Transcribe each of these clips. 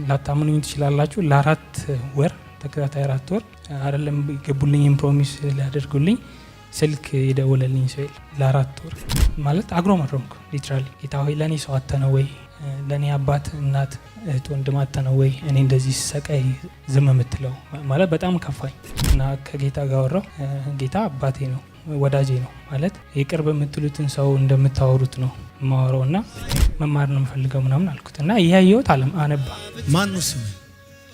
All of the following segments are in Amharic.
ላታምኑኝ ትችላላችሁ። ለአራት ወር ተከታታይ 4 ወር አይደለም ገቡልኝም ፕሮሚስ ሊያደርጉልኝ ስልክ የደወለልኝ ሰው የለም። ለ4 ወር ማለት አግሮመረምኩ ሊትራሊ። ጌታ ሆይ ለእኔ ሰው አተነው ወይ? ለእኔ አባት እናት እህት ወንድም አተነው ወይ? እኔ እንደዚህ ሰቃይ ዝም የምትለው ማለት በጣም ከፋኝ እና ከጌታ ጋር ወራው። ጌታ አባቴ ነው ወዳጄ ነው ማለት የቅርብ የምትሉትን ሰው እንደምታወሩት ነው ማወራው እና መማር ነው የምፈልገው ምናምን አልኩት እና ያየሁት አለም አነባ። ማን ነው ስሙ?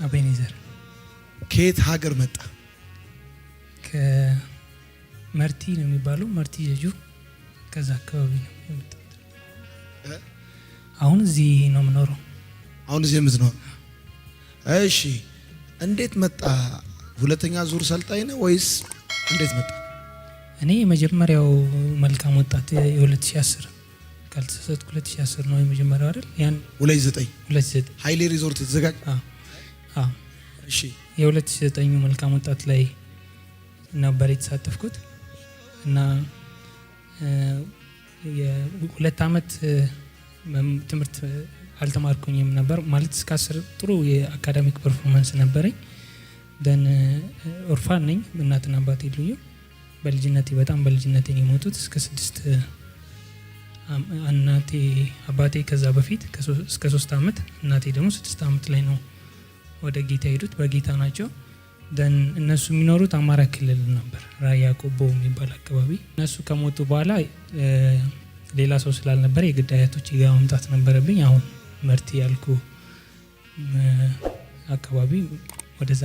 አቤኔዘር። ከየት ሀገር መጣ? ከመርቲ ነው የሚባለው፣ መርቲ ጀጁ ከዛ አካባቢ ነው የመጣሁት። አሁን እዚህ ነው የምኖረው። አሁን እዚህ የምትኖር? እሺ፣ እንዴት መጣ? ሁለተኛ ዙር ሰልጣኝ ነው ወይስ እንዴት መጣ? እኔ የመጀመሪያው መልካም ወጣት የ2010 ካልተሳሳትኩ 2010 ነው የመጀመሪያው አይደል? ያን 29 ሃይሌ ሪዞርት የተዘጋጀ እሺ፣ የ2009 መልካም ወጣት ላይ ነበር የተሳተፍኩት እና የ2 አመት ትምህርት አልተማርኩኝም ነበር ማለት እስከ 10 ጥሩ የአካዳሚክ ፐርፎርማንስ ነበረኝ። ደን ኦርፋን ነኝ፣ እናትና አባቴ የሉኝም። በልጅነቴ በጣም በልጅነቴ ነው የሞቱት። እስከ 6 እናቴ አባቴ ከዛ በፊት እስከ 3 አመት፣ እናቴ ደግሞ 6 አመት ላይ ነው ወደ ጌታ ሄዱት። በጌታ ናቸው። ደን እነሱ የሚኖሩት አማራ ክልል ነበር፣ ራያ ቆቦ የሚባል አካባቢ። እነሱ ከሞቱ በኋላ ሌላ ሰው ስላልነበር የግድ አያቶች ጋር መምጣት ነበረብኝ። አሁን መርቲ ያልኩ አካባቢ ወደዛ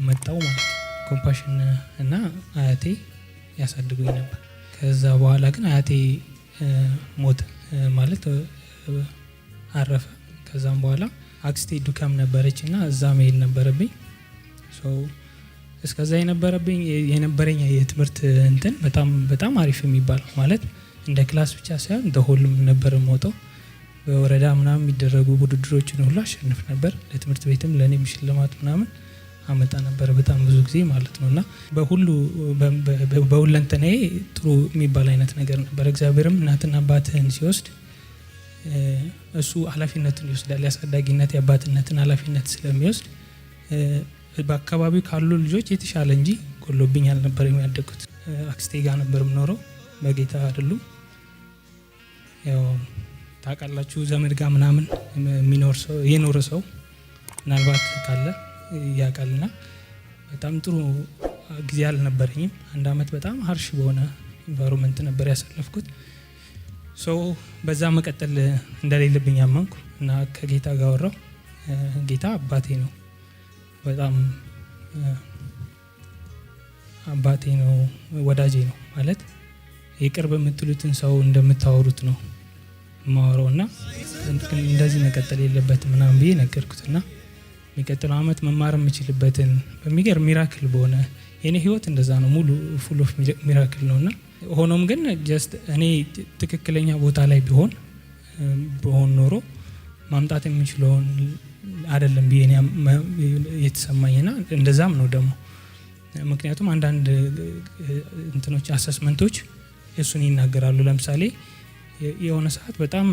መጣው ማለት ኮምፓሽን እና አያቴ ያሳድጉኝ ነበር። ከዛ በኋላ ግን አያቴ ሞተ ማለት አረፈ። ከዛም በኋላ አክስቴ ዱካም ነበረች እና እዛ መሄድ ነበረብኝ። እስከዛ የነበረኝ የትምህርት እንትን በጣም አሪፍ የሚባል ማለት እንደ ክላስ ብቻ ሳይሆን እንደ ሁሉም ነበር የምወጣው። በወረዳ ምናምን የሚደረጉ ውድድሮችን ሁሉ አሸንፍ ነበር። ለትምህርት ቤትም ለእኔም ሽልማት ምናምን አመጣ ነበር በጣም ብዙ ጊዜ ማለት ነው። እና በሁለንተናዬ ጥሩ የሚባል አይነት ነገር ነበር። እግዚአብሔርም እናትና አባትህን ሲወስድ እሱ ኃላፊነቱን ይወስዳል። ያሳዳጊነት የአባትነትን ኃላፊነት ስለሚወስድ በአካባቢው ካሉ ልጆች የተሻለ እንጂ ጎሎብኝ አልነበር የሚያደጉት። አክስቴ ጋር ነበር የምኖረው፣ በጌታ አይደሉም። ያው ታውቃላችሁ ዘመድ ጋር ምናምን የሚኖር ሰው የኖረ ሰው ምናልባት ካለ ያውቃልና በጣም ጥሩ ጊዜ አልነበረኝም። 1 አመት በጣም ሀርሽ በሆነ ኢንቫይሮንመንት ነበር ያሳለፍኩት። በዛ መቀጠል እንደሌለብኝ አመንኩ እና ከጌታ ጋር ወራው። ጌታ አባቴ ነው፣ በጣም አባቴ ነው ወዳጄ ነው ማለት የቅርብ የምትሉትን ሰው እንደምታወሩት ነው ማወራው እና እንደዚህ መቀጠል የለበትም ምናምን ብዬ ነገርኩትና የሚቀጥለው አመት መማር የምችልበትን በሚገርም ሚራክል በሆነ የኔ ህይወት እንደዛ ነው፣ ሙሉ ፉል ኦፍ ሚራክል ነውና ሆኖም ግን ጀስት እኔ ትክክለኛ ቦታ ላይ ቢሆን ኖሮ ማምጣት የሚችለውን አይደለም ብዬ የተሰማኝና እንደዛም ነው ደግሞ። ምክንያቱም አንዳንድ እንትኖች አሰስመንቶች እሱን ይናገራሉ። ለምሳሌ የሆነ ሰዓት በጣም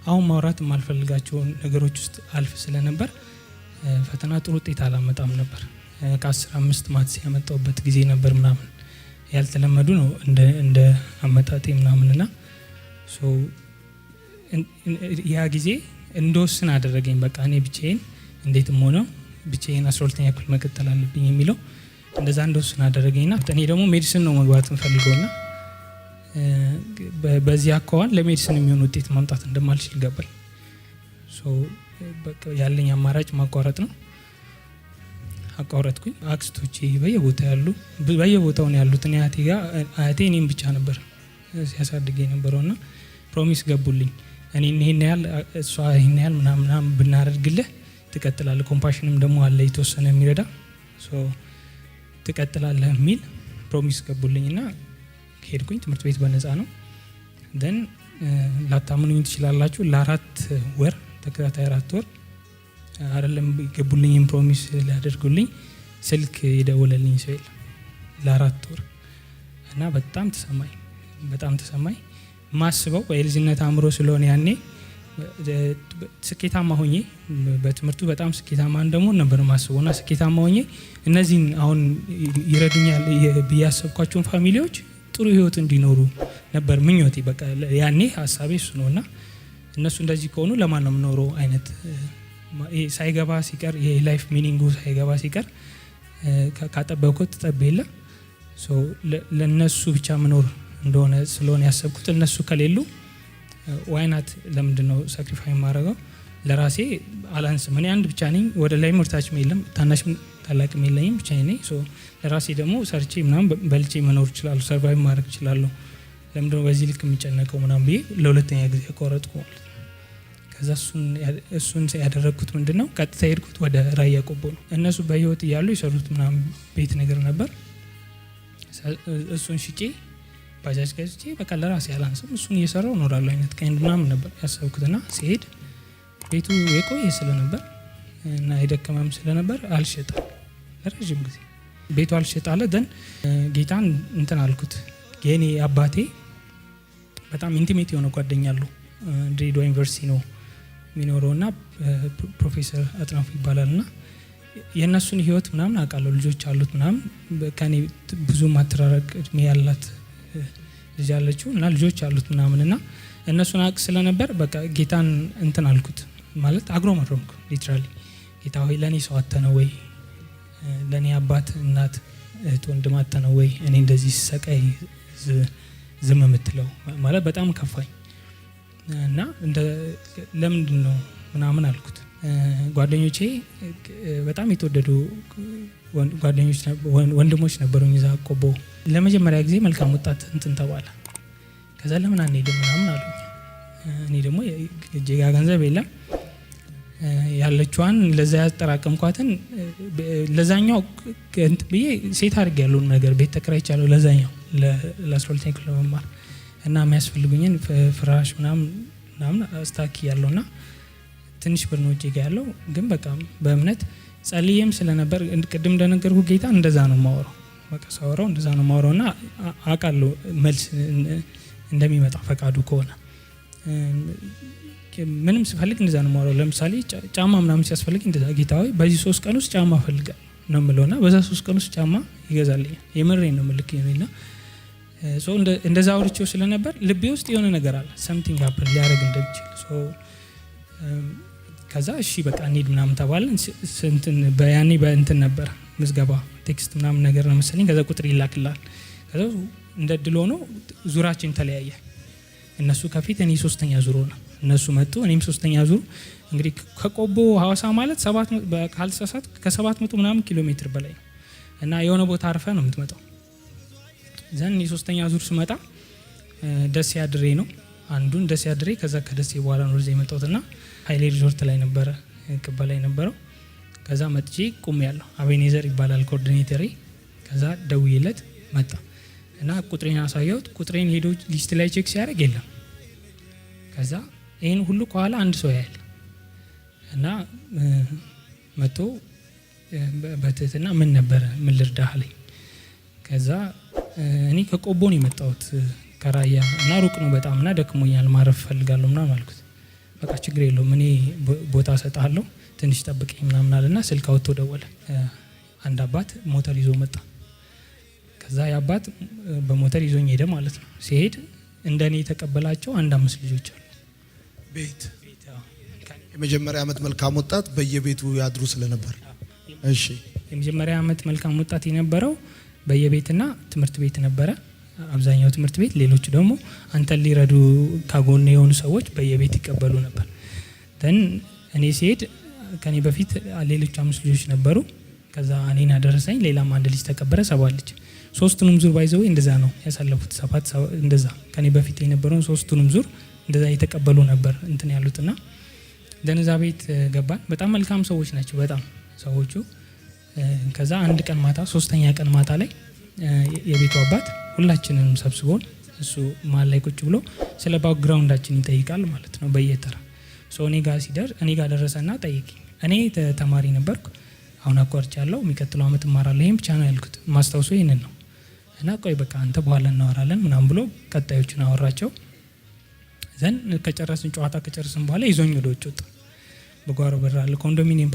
አሁን ማውራት የማልፈልጋቸው ነገሮች ውስጥ አልፍ ስለነበር ፈተና ጥሩ ውጤት አላመጣም ነበር። ከ15 ማትስ ያመጣውበት ጊዜ ነበር ምናምን ያልተለመዱ ነው እንደ አመጣጤ ምናምንና ያ ጊዜ እንደወስን አደረገኝ። በቃ እኔ ብቻዬን እንዴትም ሆነ ብቻዬን 12ኛ ክፍል መቀጠል አለብኝ የሚለው እንደዛ እንደወስን አደረገኝና እኔ ደግሞ ሜዲሲን ነው መግባት የምፈልገውና በዚህ አኳኋን ለሜዲሲን የሚሆን ውጤት ማምጣት እንደማልችል ገባኝ። በቃ ያለኝ አማራጭ ማቋረጥ ነው። አቋረጥኩኝ። አክስቶቼ በየቦታው ነው ያሉት። አያቴ እኔም ብቻ ነበር ሲያሳድገኝ ነበረውና ፕሮሚስ ገቡልኝ። እኔ ይሄን ያህል እሷ ይሄን ያህል ምናምን ብናደርግልህ ትቀጥላለህ፣ ኮምፓሽንም ደግሞ አለ የተወሰነ የሚረዳ ትቀጥላለህ የሚል ፕሮሚስ ገቡልኝና ሄድኩኝ። ትምህርት ቤት በነፃ ነው። ደን ላታምኑኝ ትችላላችሁ። ለ4 ወር ተከታታይ 4 ወር አይደለም ገቡልኝም ፕሮሚስ ሊያደርጉልኝ ስልክ የደወለልኝ ሰው የለም ለ4 ወር እና በጣም ተሰማኝ። ማስበው በልጅነት አእምሮ ስለሆነ ያኔ ስኬታማ ሆኜ በትምህርቱ በጣም ስኬታማ እንደመሆን ነበር ማስበውና ስኬታማ ሆኜ እነዚህን አሁን ይረዱኛል ብዬ ያሰብኳቸውን ፋሚሊዎች ጥሩ ህይወት እንዲኖሩ ነበር ምኞቴ። በቃ ያኔ ሀሳቤ እሱ ነውና እነሱ እንደዚህ ከሆኑ ለማን ነው የምኖረው አይነት ሳይገባ ሲቀር የላይፍ ሚኒንጉ ሳይገባ ሲቀር ካጠበቁት ጠብ የለ ለነሱ ብቻ መኖር እንደሆነ ስለሆነ ያሰብኩት እነሱ ከሌሉ ዋይናት ለምንድን ነው ሳክሪፋይ ማድረገው? ለራሴ አላንስም። እኔ አንድ ብቻ ነኝ፣ ወደ ላይ ምርታችም የለም፣ ታናሽም ታላቅም የለኝም፣ ብቻ ነኝ። ለራሴ ደግሞ ሰርቼ ምናምን በልቼ መኖር እችላለሁ፣ ሰርቫይቭ ማድረግ እችላለሁ። ለምንድን ነው በዚህ ልክ የሚጨነቀው ምናምን ብዬ ለሁለተኛ ጊዜ ቆረጥኩ ማለት ነው። ከዛ እሱን ያደረግኩት ምንድን ነው ቀጥታ ሄድኩት ወደ ራያ ቆቦ ነው። እነሱ በህይወት እያሉ የሰሩት ምናምን ቤት ነገር ነበር። እሱን ሽጬ ባጃጅ ገዝቼ በቃ ለራሴ አላንስም እሱን እየሰራው እኖራለሁ አይነት ቀን ምናምን ነበር ያሰብኩትና ሲሄድ ቤቱ የቆየ ስለነበር እና የደከመም ስለነበር አልሸጠም። ለረጅም ጊዜ ቤቱ አልሸጣለ። ደን ጌታን እንትን አልኩት። የኔ አባቴ በጣም ኢንቲሜት የሆነ ጓደኛሉ ድሬዳዋ ዩኒቨርሲቲ ነው የሚኖረውና ፕሮፌሰር አጥናፉ ይባላልና የእነሱን ህይወት ምናምን አውቃለሁ። ልጆች አሉት ምናምን ከኔ ብዙ ማተራረቅ እድሜ ያላት ልጅ አለችው እና ልጆች አሉት ምናምንና እነሱን አውቅ ስለነበር በቃ ጌታን እንትን አልኩት ማለት አግሮመረምኩ። ሊትራሊ ጌታ ሆይ ለኔ ሰው አተነው ወይ ለኔ አባት እናት እህት ወንድም አተነው ወይ እኔ እንደዚህ ሰቃይ ዝም የምትለው ማለት በጣም ከፋኝ እና ለምንድን ነው ምናምን አልኩት። ጓደኞቼ በጣም የተወደዱ ወንድሞች ነበሩኝ እዛ ቆቦ። ለመጀመሪያ ጊዜ መልካም ወጣት እንትን ተባለ። ከዛ ለምን አንሄድም ምናምን አሉኝ። እኔ ደግሞ እጄ ጋ ገንዘብ የለም ያለችዋን ለዛ ያጠራቀምኳትን ለዛኛው ብዬ ሴት አድርግ ያለውን ነገር ቤት ተከራይቻለሁ ለዛኛው ለ12ኛ ክፍል ለመማር እና የሚያስፈልጉኝን ፍራሽ ምናምን አስታኪ ያለውና ትንሽ ብር ነው እጄ ጋ ያለው። ግን በቃ በእምነት ጸልዬም ስለነበር ቅድም እንደነገርኩ ጌታ እንደዛ ነው የማወራው። በቃ ሳወራው እንደዛ ነው የማወራው እና አውቃለሁ መልስ እንደሚመጣ ፈቃዱ ከሆነ ምንም ስፈልግ እንደዛ ነው የማወራው። ለምሳሌ ጫማ ምናምን ሲያስፈልግ እንደዛ ጌታ ሆይ በዚህ 3 ቀን ውስጥ ጫማ ፈልጋለሁ ነው የምለውና በዛ 3 ቀን ውስጥ ጫማ ይገዛልኛል። የምሬን ነው ምልክ ይልና እንደዛ አውርቼው ስለነበር ልቤ ውስጥ የሆነ ነገር አለ ሰምቲንግ ሀፕን ሊያደርግ እንደሚችል ከዛ እሺ በቃ እንሂድ ምናምን ተባለን። ያኔ በእንትን ነበር ምዝገባ ቴክስት ምናምን ነገር ነው መሰለኝ። ከዛ ቁጥር ይላክላል። ከዛ እንደ ድል ሆኖ ዙራችን ተለያየ። እነሱ ከፊት እኔ 3ኛ ዙር ሆነ። እነሱ መጡ እኔም 3ኛ ዙር። እንግዲህ ከቆቦ ሐዋሳ ማለት ካልተሳሳት ከ700 ምናምን ኪሎ ሜትር በላይ ነው እና የሆነ ቦታ አርፈ ነው የምትመጣው። ዘን እኔ 3ኛ ዙር ስመጣ ደሴ አድሬ ነው አንዱን ደሴ አድሬ። ከዛ ከደሴ በኋላ ነው እዚህ የመጣሁትና ኃይሌ ሪዞርት ላይ ነበረ ቅበላ የነበረው። ከዛ መጥቼ ቁም ያለው አቤኔዘር ይባላል ኮኦርዲኔተሪ። ከዛ ደውዬለት መጣ እና ቁጥሬን አሳየሁት። ቁጥሬን ሄዶ ሊስት ላይ ቼክ ሲያደርግ የለም። ከዛ ይህን ሁሉ ከኋላ አንድ ሰው ያያል እና መጥቶ በትህትና ምን ነበረ ምን ልርዳህ አለኝ። ከዛ እኔ ከቆቦ ነው የመጣሁት ከራያ እና ሩቅ ነው በጣም እና ደክሞኛል ማረፍ ፈልጋለሁ ምናምን አልኩት። በቃ ችግር የለውም እኔ ቦታ ሰጣለሁ ትንሽ ጠብቀኝ ምናምን አለና ስልክ አውጥቶ ደወለ። አንድ አባት ሞተር ይዞ መጣ። ከዛ የአባት በሞተር ይዞኝ ሄደ ማለት ነው። ሲሄድ እንደኔ የተቀበላቸው 5 ልጆች አሉ ቤት። የመጀመሪያ ዓመት መልካም ወጣት በየቤቱ ያድሩ ስለነበር እሺ የመጀመሪያ ዓመት መልካም ወጣት የነበረው በየቤትና ትምህርት ቤት ነበረ። አብዛኛው ትምህርት ቤት፣ ሌሎቹ ደግሞ አንተን ሊረዱ ካጎን የሆኑ ሰዎች በየቤት ይቀበሉ ነበር። እኔ ሲሄድ ከኔ በፊት ሌሎች 5 ልጆች ነበሩ። ከዛ እኔን አደረሰኝ። ሌላም አንድ ልጅ ተቀበረ። 7 ልጅ 3ቱንም ዙር ባይዘው እንደዛ ነው ያሳለፉት። 7 እንደዛ ከኔ በፊት የነበረውን 3ቱንም ዙር እንደዛ የተቀበሉ ነበር እንትን ያሉትና ደንዛ ቤት ገባን። በጣም መልካም ሰዎች ናቸው በጣም ሰዎቹ። ከዛ አንድ ቀን ማታ 3ኛ ቀን ማታ ላይ የቤቱ አባት ሁላችንንም ሰብስቦን እሱ መሀል ላይ ቁጭ ብሎ ስለ ባክግራውንዳችን ይጠይቃል ማለት ነው በየተራ። እኔ ጋር ደረሰና ጠይቀኝ። እኔ ተማሪ ነበርኩ፣ አሁን አቋርጫለሁ፣ የሚቀጥለው ዓመት እማራለሁ። ይሄን ብቻ ነው ያልኩት። ማስታውሶ ይሄንን ነው እና ቆይ በቃ አንተ በኋላ እናወራለን ምናምን ብሎ ቀጣዮቹን አወራቸው። ዘን ከጨረስን ጨዋታ ከጨረስን በኋላ ይዞኝ ወደ ውጭ ወጣ። በጓሮ በር አለ ኮንዶሚኒየም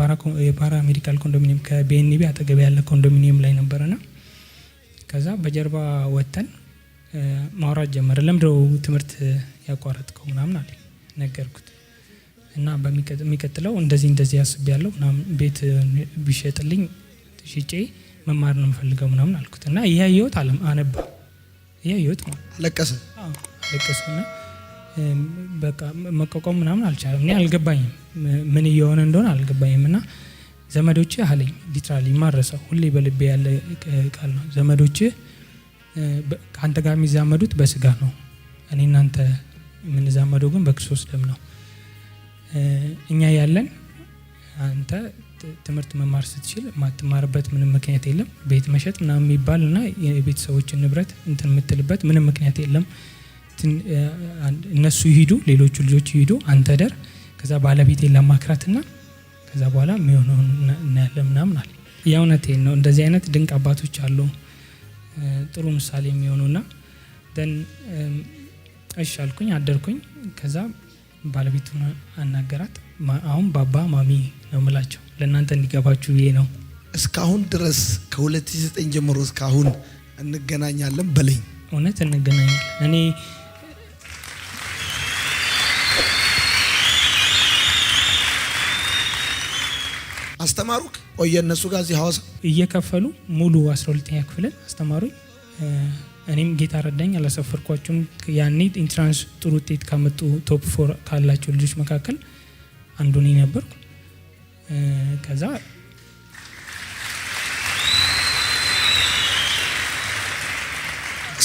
የፓራ ሜዲካል ኮንዶሚኒየም ከቢኤንቢ አጠገብ ያለ ኮንዶሚኒየም ላይ ነበርና ከዛ በጀርባ ወተን ማውራት ጀመረ። ለምንድነው ትምህርት ያቋረጥከው ምናምን አለ ነገርኩት። እና በሚቀጥለው እንደዚህ ያስብያለሁ ምናምን ቤት ቢሸጥልኝ ሽጬ መማር ነው የምፈልገው ምናምን አልኩት። እና ያየሁት አነባ ያየሁት አለቀሰና በቃ መቋቋም ምናምን አልቻለም። እኔ አልገባኝም ምን እየሆነ እንደሆነ አልገባኝም። እና ዘመዶቼ አለኝ ሊትራሊ ማረሳው ሁሌ በልቤ ያለ ቃል ነው። ዘመዶቼ ከአንተ ጋር የሚዛመዱት በስጋ ነው፣ እኔ እናንተ የምንዛመደው ግን በክርስቶስ ደም ነው። እኛ ያለን አንተ ትምህርት መማር ስትችል ማትማርበት ምንም ምክንያት የለም። ቤት መሸጥ ምናምን የሚባልና የቤተሰቦችን ንብረት እንትን የምትልበት ምንም ምክንያት የለም። እነሱ ይሄዱ፣ ሌሎቹ ልጆች ይሄዱ፣ አንተ ደር ከዛ ባለቤቴን ለማክራትና ከዛ በኋላ የሚሆነው እናያለን ምናምን አለ። የእውነቴን ነው። እንደዚህ አይነት ድንቅ አባቶች አሉ ጥሩ ምሳሌ የሚሆኑና ደን እሺ አልኩኝ፣ አደርኩኝ። ከዛ ባለቤቱን አናገራት። አሁን ባባ ማሚ ነው የምላቸው ለእናንተ እንዲገባችሁ ብዬ ነው። እስካሁን ድረስ ከ2009 ጀምሮ እስካሁን እንገናኛለን በለኝ። እውነት እንገናኛለን። እኔ አስተማሩክ ቆየ እነሱ ጋር እዚህ ሐዋሳ እየከፈሉ ሙሉ 12ኛ ክፍልን አስተማሩኝ። እኔም ጌታ ረዳኝ፣ አላሰፈርኳቸውም። ያኔ ኢንትራንስ ጥሩ ውጤት ካመጡ ቶፕ 4 ካላቸው ልጆች መካከል አንዱ ነኝ ነበርኩ። ከዛ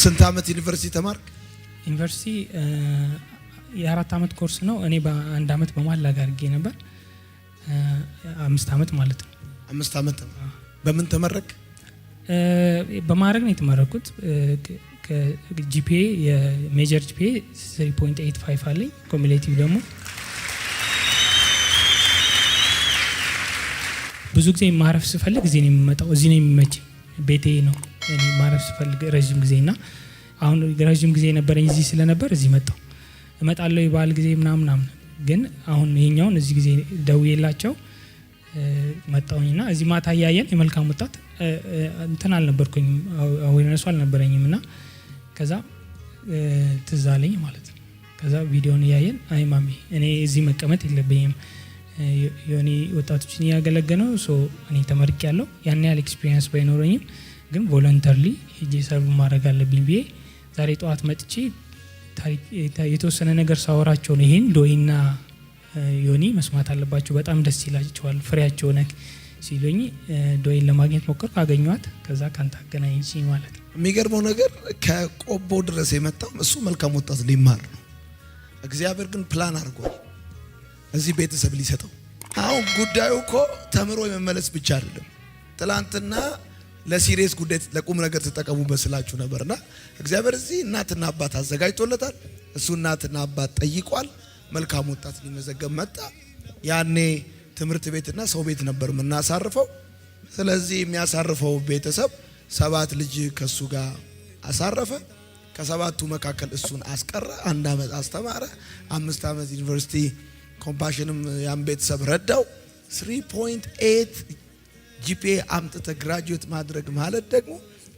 ስንት ዓመት ዩኒቨርሲቲ ተማርክ? ዩኒቨርሲቲ የ4 ዓመት ኮርስ ነው። እኔ በአንድ ዓመት በማላጋ አድርጌ ነበር። 5 ዓመት ማለት ነው። 5 ዓመት በምን ተመረቅ? በማድረግ ነው የተመረኩት። ከጂፒኤ የሜጀር ጂፒኤ 3.85 አለኝ። ኮሙሌቲቭ ደግሞ ብዙ ጊዜ ማረፍ ስፈልግ እዚህ ነው የምመጣው። እዚህ ነው የሚመቸኝ፣ ቤቴ ነው። እኔ ማረፍ ስፈልግ ረጅም ጊዜና አሁን ረጅም ጊዜ ነበረኝ እዚህ ስለነበር እዚህ መጣሁ። እመጣለሁ የበዓል ጊዜ ምናምን ግን አሁን ይሄኛውን እዚህ ጊዜ ደውዬላቸው መጣሁኝና እዚህ ማታ እያየን የመልካም ወጣት እንትን አልነበርኩኝም፣ አዌርነሱ አልነበረኝም። እና ከዛ ትዝ አለኝ ማለት ነው። ከዛ ቪዲዮን እያየን አይ ማሚ እኔ እዚህ መቀመጥ የለብኝም፣ የኔ ወጣቶችን እያገለገለው እኔ ተመርቄ ያለው ያን ያህል ኤክስፒሪየንስ ባይኖረኝም ግን ቮለንተርሊ ሄጄ ሰርቭ ማድረግ አለብኝ ብዬ ዛሬ ጠዋት መጥቼ የተወሰነ ነገር ሳወራቸው ነው ይሄን ዶይና ዮኒ መስማት አለባቸው፣ በጣም ደስ ይላቸዋል፣ ፍሬያቸው ነክ ሲሉኝ ዶይን ለማግኘት ሞከርኩ፣ አገኘኋት። ከዛ ካንተ አገናኘችኝ ማለት ነው። የሚገርመው ነገር ከቆቦ ድረስ የመጣው እሱ መልካም ወጣት ሊማር ነው። እግዚአብሔር ግን ፕላን አድርጓል እዚህ ቤተሰብ ሊሰጠው። አሁን ጉዳዩ እኮ ተምሮ የመመለስ ብቻ አይደለም። ትላንትና ለሲሪየስ ጉዳይ ለቁም ነገር ተጠቀሙበት ስላችሁ ነበርና እግዚአብሔር እዚህ እናትና አባት አዘጋጅቶለታል። እሱ እናትና አባት ጠይቋል። መልካም ወጣት ሊመዘገብ መጣ። ያኔ ትምህርት ቤትና ሰው ቤት ነበር የምናሳርፈው። ስለዚህ የሚያሳርፈው ቤተሰብ 7 ልጅ ከሱ ጋር አሳረፈ። ከ7ቱ መካከል እሱን አስቀረ። 1 ዓመት አስተማረ። 5 ዓመት ዩኒቨርሲቲ ኮምፓሽንም ያን ቤተሰብ ረዳው። 3.8 ጂፒኤ አምጥተ ግራጁዌት ማድረግ ማለት ደግሞ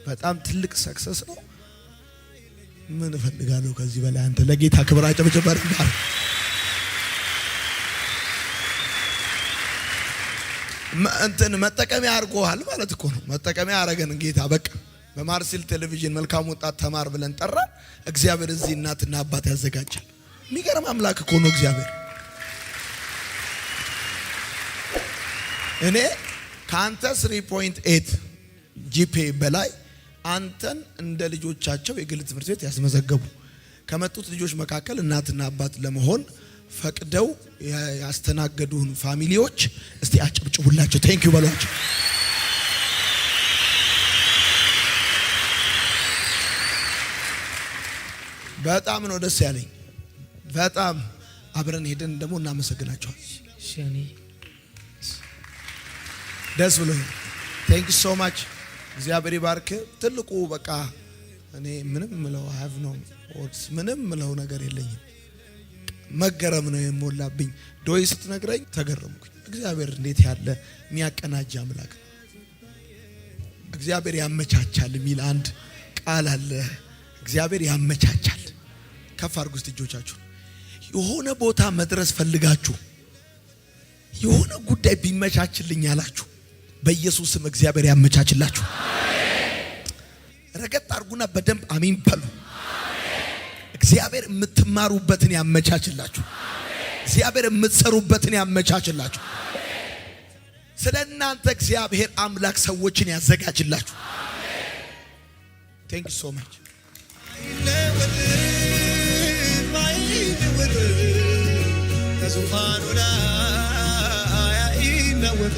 በጣም ትልቅ ሰክሰስ ነው። ምን እፈልጋለሁ ከዚህ በላይ? አንተ ለጌታ ክብር አጨብጭበር ባር እንትን መጠቀሚያ አድርጎሃል ማለት እኮ ነው። መጠቀሚያ አረገን ጌታ። በቃ በማርሲል ቴሌቪዥን መልካም ወጣት ተማር ብለን ጠራ። እግዚአብሔር እዚህ እናትና አባት ያዘጋጃል። የሚገርም አምላክ እኮ ነው እግዚአብሔር። እኔ ከአንተ 3.8 ጂፒኤ በላይ አንተን እንደ ልጆቻቸው የግል ትምህርት ቤት ያስመዘገቡ ከመጡት ልጆች መካከል እናትና አባት ለመሆን ፈቅደው ያስተናገዱን ፋሚሊዎች እስቲ አጨብጭቡላቸው፣ ቴንክ ዩ በሏቸው። በጣም ነው ደስ ያለኝ። በጣም አብረን ሄደን ደግሞ እናመሰግናቸዋል። ደስ ብሎኝ ቴንክ ዩ ሶ ማች። እግዚአብሔር ይባርክ። ትልቁ በቃ እኔ ምንም ምለው ሀቭ ነው ምንም ምለው ነገር የለኝም። መገረም ነው የሞላብኝ። ዶይ ስትነግረኝ ተገረምኩኝ። እግዚአብሔር እንዴት ያለ የሚያቀናጅ አምላክ ነው። እግዚአብሔር ያመቻቻል የሚል አንድ ቃል አለ። እግዚአብሔር ያመቻቻል። ከፍ አድርጉ እስቲ እጆቻችሁን። የሆነ ቦታ መድረስ ፈልጋችሁ የሆነ ጉዳይ ቢመቻችልኝ ያላችሁ በኢየሱስ ስም እግዚአብሔር ያመቻችላችሁ። ረገጥ አድርጉና በደንብ አሜን በሉ። እግዚአብሔር የምትማሩበትን ያመቻችላችሁ። እግዚአብሔር የምትሰሩበትን ያመቻችላችሁ። ስለናንተ እግዚአብሔር አምላክ ሰዎችን ያዘጋጅላችሁ። Thank you so much. ከዙፋኑ ላይ አይነወጥ